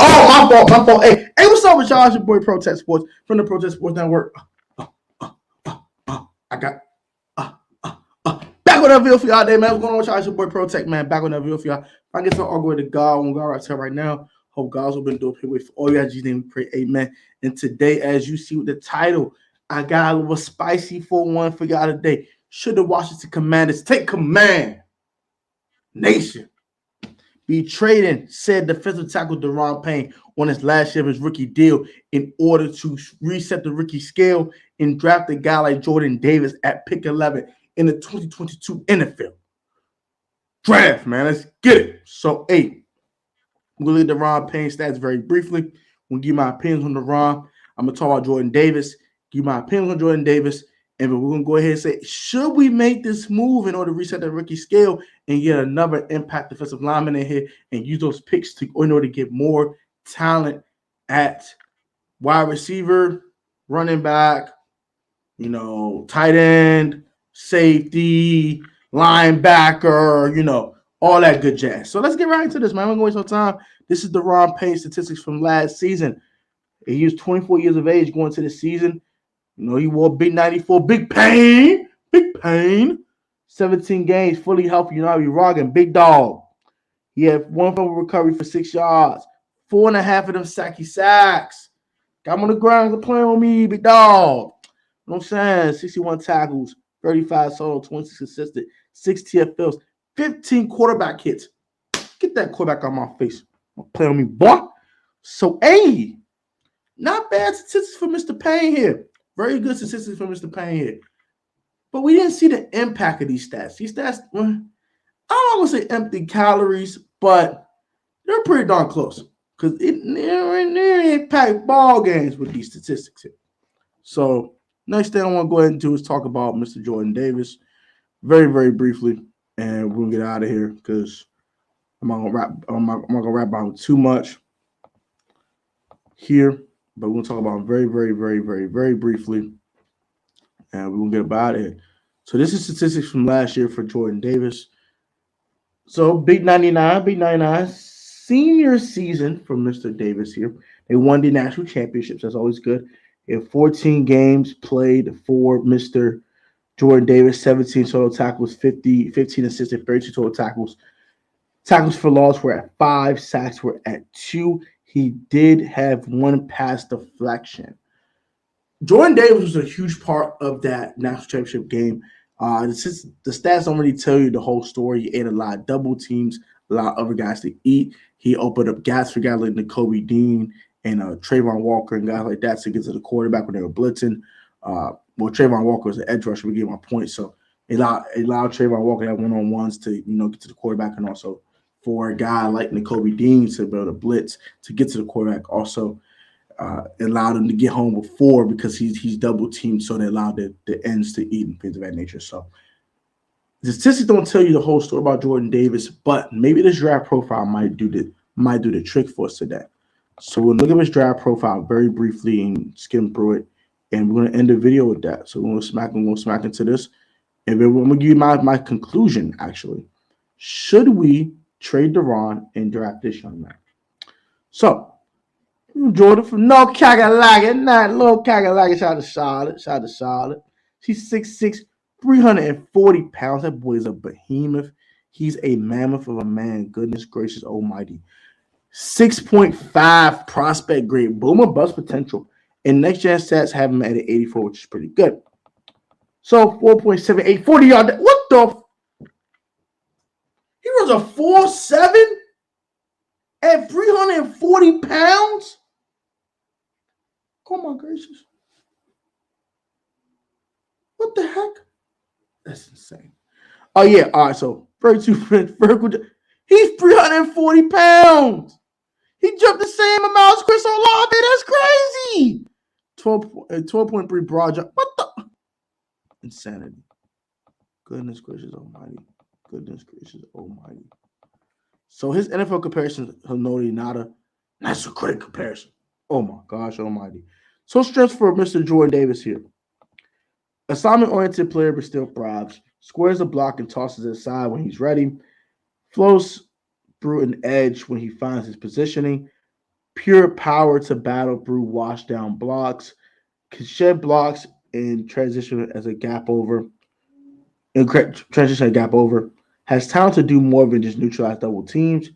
Oh, my fault. Hey, what's up with y'all? It's your boy Protest Sports from the Protest Sports Network. I got back with that video for y'all today, man. What's going on with y'all? It's your boy Protect, man. Back with that video for y'all. If I get to all go to God, on God right here right now. Hope God's open the door for all you guys. Name we pray, amen. And today, as you see with the title, I got a little spicy 4-1 for y'all today. Should the Washington Commanders take command? Nation be trading said defensive tackle DaRon Payne on his last year of his rookie deal in order to reset the rookie scale and draft a guy like Jordan Davis at pick 11 in the 2022 NFL draft, man. Let's get it. So, I'm going to look at DaRon Payne stats very briefly. I'm going to give my opinions on DaRon. I'm going to talk about Jordan Davis, give my opinions on Jordan Davis, and we're going to go ahead and say, should we make this move in order to reset the rookie scale and get another impact defensive lineman in here and use those picks in order to get more talent at wide receiver, running back, tight end, safety, linebacker, all that good jazz. So let's get right into this, man. I'm going to waste no time. This is DaRon Payne statistics from last season. He was 24 years of age going into the season. He wore big 94, big pain. 17 games, fully healthy. He rocking, big dog. He had one fumble recovery for 6 yards, 4.5 of them sacky sacks. Got him on the ground playing on me, big dog. You know what I'm saying? 61 tackles, 35 solo, 26 assisted, 6 TFLs, 15 quarterback hits. Get that quarterback on my face. Play on me, boy. So, not bad statistics for Mr. Payne here. Very good statistics for Mr. Payne here. But we didn't see the impact of these stats. These stats, I don't want to say empty calories, but they're pretty darn close. Because it impact ball games with these statistics here. So, next thing I want to go ahead and do is talk about Mr. Jordan Davis very, very briefly. And we're going to get out of here because I'm not going to rap about him too much here. But we're going to talk about him very, very, very, very, very briefly. And we're going to get about it. So this is statistics from last year for Jordan Davis. So big 99, senior season from Mr. Davis here. They won the national championships. That's always good. They have 14 games played for Mr. Jordan Davis, 17 total tackles, 15 assisted, 32 total tackles. Tackles for loss were at 5, sacks were at 2. He did have 1 pass deflection. Jordan Davis was a huge part of that national championship game. The stats don't really tell you the whole story. He ate a lot of double teams, allowed other guys to eat. He opened up gaps for guys like Nakobe Dean and Trayvon Walker and guys like that to get to the quarterback when they were blitzing. Trayvon Walker was an edge rusher. We gave him a point, so it allowed Trayvon Walker to have one-on-ones to get to the quarterback, and also for a guy like Nakobe Dean to be able to blitz to get to the quarterback. Also, allowed him to get home before because he's double teamed, so they allowed the ends to eat and things of that nature. So the statistics don't tell you the whole story about Jordan Davis, but maybe this draft profile might do the trick for us today. So we'll look at his draft profile very briefly and skim through it, and we're going to end the video with that. So we're going to smack into this, and then I'm going to give you my conclusion. Actually, should we trade DaRon and draft this young man? So. Jordan from North Carolina, not Little Carolina. Shout out to Charlotte. She's 6'6", 340 pounds. That boy is a behemoth. He's a mammoth of a man. Goodness gracious almighty. 6.5 prospect grade. Boom or bust potential. And next gen stats have him at an 84, which is pretty good. So 4.78, 40 yard. What the? He was a 4.7 at 340 pounds? Oh my gracious. What the heck? That's insane. Oh yeah, all right, so he's 340 pounds. He jumped the same amount as Chris Olave. That's crazy. 12.3 broad jump. What the? Insanity. Goodness gracious almighty. So his NFL comparison, that's a great comparison. Oh my gosh almighty. So stress for Mr. Jordan Davis here. Assignment-oriented player, but still thrives. Squares the block and tosses it aside when he's ready. Flows through an edge when he finds his positioning. pure power to battle through wash down blocks, can shed blocks and transition as a gap over, has talent to do more than just neutralize double teams.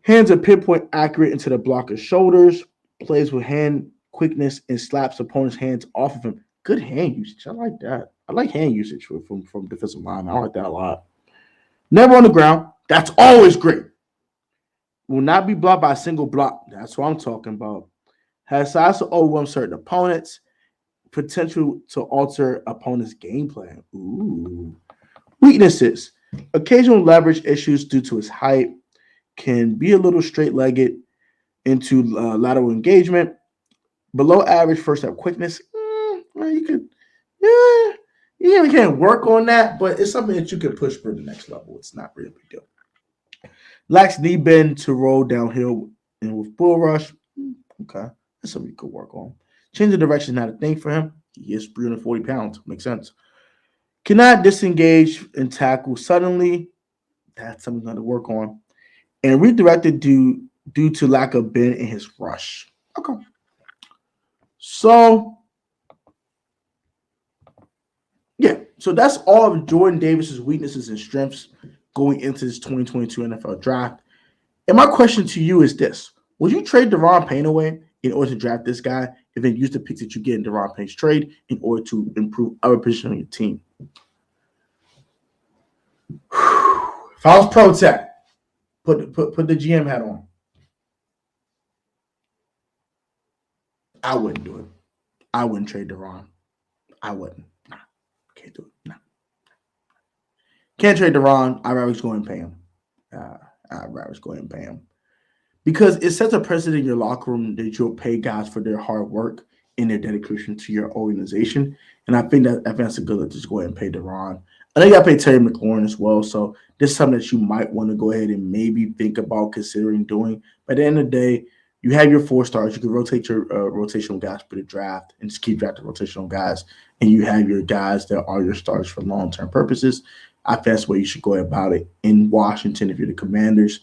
Hands are pinpoint accurate into the blocker's shoulders, plays with hand quickness and slaps opponent's hands off of him. Good hand usage. I like that. I like hand usage from defensive line. I like that a lot. Never on the ground. That's always great. Will not be blocked by a single block. That's what I'm talking about. Has size to overwhelm certain opponents. Potential to alter opponent's game plan. Ooh. Weaknesses. Occasional leverage issues due to his height. Can be a little straight-legged into lateral engagement. Below average first step quickness. You can't work on that, but it's something that you can push for the next level. It's not really a big deal. Lacks knee bend to roll downhill and with bull rush. Okay, that's something you could work on. Change of direction is not a thing for him. He is 340 pounds. Makes sense. Cannot disengage and tackle suddenly. That's something you got to work on. And redirected due to lack of bend in his rush. Okay. So, yeah. So that's all of Jordan Davis's weaknesses and strengths going into this 2022 NFL draft. And my question to you is this. Would you trade DaRon Payne away in order to draft this guy and then use the picks that you get in DaRon Payne's trade in order to improve other positions on your team? If I was Pro Tech, put the GM hat on. I wouldn't do it. I wouldn't trade DaRon. I wouldn't. Nah, can't do it. Nah. Can't trade DaRon. I'd rather just go and pay him. Because it sets a precedent in your locker room that you'll pay guys for their hard work and their dedication to your organization. And I think that's a good look to just go ahead and pay DaRon. I know you got to pay Terry McLaurin as well. So this is something that you might want to go ahead and maybe think about considering doing. But at the end of the day, you have your 4 stars. You can rotate your rotational guys for the draft and just keep drafting rotational guys. And you have your guys that are your stars for long-term purposes. I think that's the way you should go about it in Washington if you're the Commanders.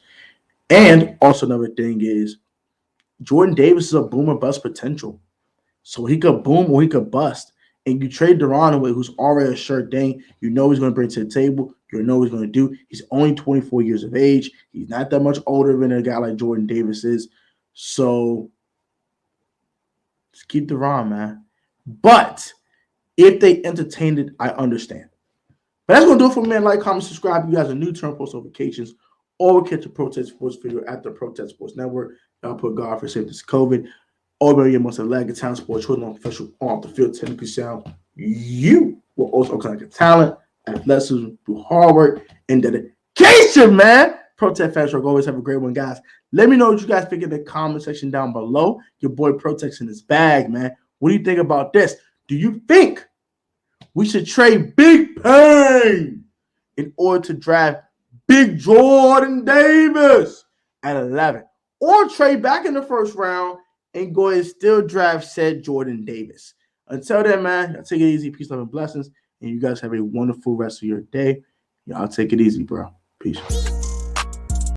And also another thing is Jordan Davis is a boom or bust potential. So he could boom or he could bust. And you trade DaRon away, who's already a sure thing. You know he's going to bring to the table. You know what he's going to do. He's only 24 years of age. He's not that much older than a guy like Jordan Davis is. So just keep DaRon, man. But if they entertained it, I understand. But that's going to do it for me. Like, comment, subscribe. You guys are new, turn post notifications. Or catch a Protest Sports video at the Protest Sports Network. Y'all put God for safety to COVID. Or your most Atlantic talent sports, children on official on the field, technically sound. You will also connect to talent, athleticism, through hard work, and dedication, man. Protest fans will always have a great one, guys. Let me know what you guys think in the comment section down below. Your boy Protect's in his bag, man. What do you think about this? Do you think we should trade Big Payne in order to draft Big Jordan Davis at 11? Or trade back in the first round and go ahead and still draft said Jordan Davis? Until then, man, y'all take it easy. Peace, love, and blessings. And you guys have a wonderful rest of your day. Y'all take it easy, bro. Peace.